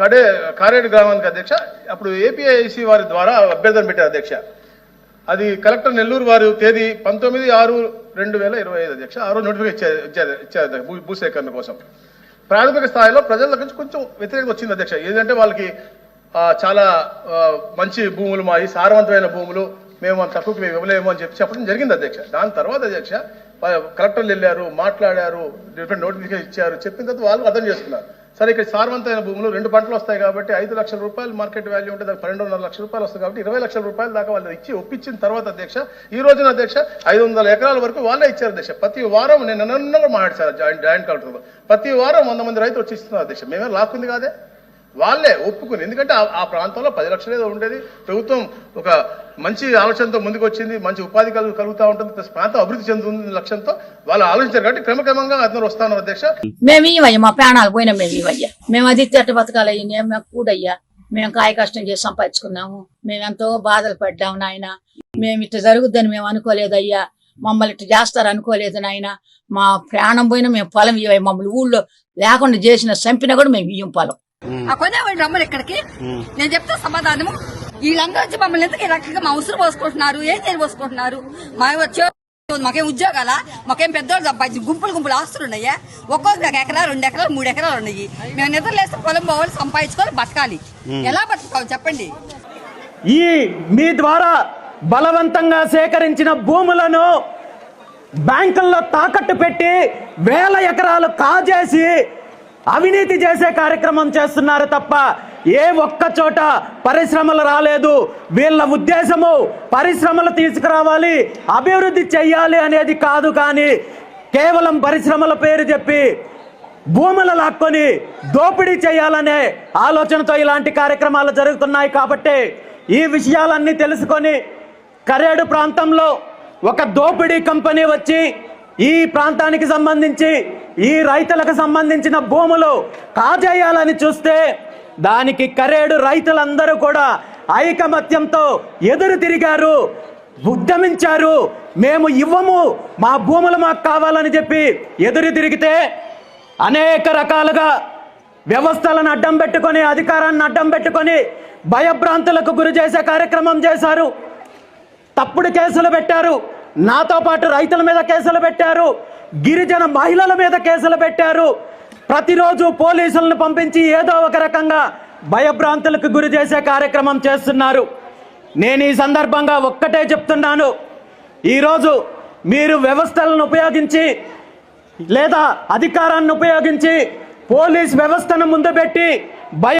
కారేడు గ్రామానికి అధ్యక్ష అప్పుడు ఏపీఐసి వారి ద్వారా అభ్యర్థన పెట్టారు అధ్యక్ష. అది కలెక్టర్ నెల్లూరు వారు తేదీ 19/6/2025 అధ్యక్ష. ఆ రోజు నోటిఫికేషన్ ఇచ్చారు భూసేకరణ కోసం. ప్రాథమిక స్థాయిలో ప్రజల నుంచి కొంచెం వ్యతిరేకత వచ్చింది అధ్యక్ష. ఏదంటే వాళ్ళకి చాలా మంచి భూములు మాయి సారవంతమైన భూములు మేము తక్కువకి మేము ఇవ్వలేము అని చెప్పడం జరిగింది అధ్యక్ష. దాని తర్వాత అధ్యక్ష కలెక్టర్లు వెళ్ళారు, మాట్లాడారు, డిఫరెంట్ నోటిఫికేషన్ ఇచ్చారు. చెప్పిన తర్వాత వాళ్ళు అర్థం చేసుకున్నారు. సరే ఇక్కడ సారవంతమైన భూములు 2 పంటలు వస్తాయి కాబట్టి 5 లక్షల రూపాయలు మార్కెట్ వాల్యూ ఉంటే దానికి 12.5 లక్షల రూపాయలు వస్తాయి కాబట్టి 20 లక్షల రూపాయల దాకా వాళ్ళు ఇచ్చి ఒప్పించిన తర్వాత అధ్యక్ష ఈ రోజున అధ్యక్ష 500 ఎకరాల వరకు వాళ్ళే ఇచ్చారు అధ్యక్ష. ప్రతి వారం నేను నిన్న మాట్లాడారు జాయింట్ కలెక్టర్, ప్రతి వారం 100 మంది రైతులు వచ్చి ఇస్తున్నారు అధ్యక్ష. మేమే లాక్కుంది కాదే, వాళ్ళే ఒప్పుకుని. ఎందుకంటే ఆ ప్రాంతంలో 10 లక్షలు ఏదో ఉండేది. ప్రభుత్వం ఒక మంచి ఆలోచనతో ముందుకు వచ్చింది, మంచి ఉపాధి కలుగుతూ ఉంటుంది, ప్రాంతం అభివృద్ధి చెందుతుంది లక్ష్యంతో వాళ్ళు ఆలోచించారు కాబట్టి క్రమక్రమంగా అందరూ వస్తా ఉన్నారు అధ్యక్ష. మేము ఇవయ్యా మా ప్రాణాలు పోయినా మేము ఇవయ్యా, మేము అది తిట్ట బతకాలయ్యా, మేము కూడయ్యా, మేము కాయ కష్టం చేసి సంపాదించుకున్నాము, మేము ఎంతో బాధలు పడ్డాము నాయన. మేము ఇట్లా జరుగుద్దని మేము అనుకోలేదయ్యా, మమ్మల్ని ఇట్లా చేస్తారు అనుకోలేదు నాయన. మా ప్రాణం పోయినా మేము పొలం ఇవ్వయ్య, మమ్మల్ని ఊళ్ళో లేకుండా చేసిన చంపినా కూడా మేము ఇయ్యం పొలం. కొనేవాళ్ళు రమ్మని ఇక్కడికి నేను చెప్తా సమాధానము. వీళ్ళందరూ వచ్చి మమ్మల్ని ఎంతకీ రకంగా మా ఉసురు పోసుకుంటున్నారు, ఏం చేసి పోసుకుంటున్నారు. మా వచ్చే మాకేం ఉద్యోగాలా, మాకేం పెద్దోళ్ళు గుంపులు ఆస్తులు ఉన్నాయా, ఒక్కొక్క ఎకరా 2 ఎకరాలు 3 ఎకరాలు ఉన్నాయి. మేము నిద్రలేస్తే పొలం పోవాలి, సంపాదించుకోవాలి, బతకాలి. ఎలా బతుకుతాం చెప్పండి? ఈ మీ ద్వారా బలవంతంగా సేకరించిన భూములను బ్యాంకుల్లో తాకట్టు పెట్టి 1000 ఎకరాలు కాజేసి అవినీతి చేసే కార్యక్రమం చేస్తున్నారు తప్ప ఏ ఒక్క చోట పరిశ్రమలు రాలేదు. వీళ్ళ ఉద్దేశము పరిశ్రమలు తీసుకురావాలి, అభివృద్ధి చెయ్యాలి అనేది కాదు, కానీ కేవలం పరిశ్రమల పేరు చెప్పి భూములు లాక్కొని దోపిడీ చేయాలనే ఆలోచనతో ఇలాంటి కార్యక్రమాలు జరుగుతున్నాయి. కాబట్టి ఈ విషయాలన్నీ తెలుసుకొని కరేడు ప్రాంతంలో ఒక దోపిడీ కంపెనీ వచ్చి ఈ ప్రాంతానికి సంబంధించి ఈ రైతులకు సంబంధించిన భూములు కాజేయాలని చూస్తే దానికి కరేడు రైతులందరూ కూడా ఐకమత్యంతో ఎదురు తిరిగారు, ఉద్యమించారు. మేము ఇవ్వము, మా భూములు మాకు కావాలని చెప్పి ఎదురు తిరిగితే అనేక రకాలుగా వ్యవస్థలను అడ్డం పెట్టుకొని, అధికారాన్ని అడ్డం పెట్టుకొని భయభ్రాంతులకు గురి చేసే కార్యక్రమం చేశారు. తప్పుడు కేసులు పెట్టారు, నాతో పాటు రైతుల మీద కేసులు పెట్టారు, గిరిజన మహిళల మీద కేసులు పెట్టారు. ప్రతిరోజు పోలీసులను పంపించి ఏదో ఒక రకంగా భయభ్రాంతులకు గురి చేసే కార్యక్రమం చేస్తున్నారు. నేను ఈ సందర్భంగా ఒక్కటే చెప్తున్నాను, ఈరోజు మీరు వ్యవస్థలను ఉపయోగించి లేదా అధికారాన్ని ఉపయోగించి పోలీస్ వ్యవస్థను ముందు పెట్టి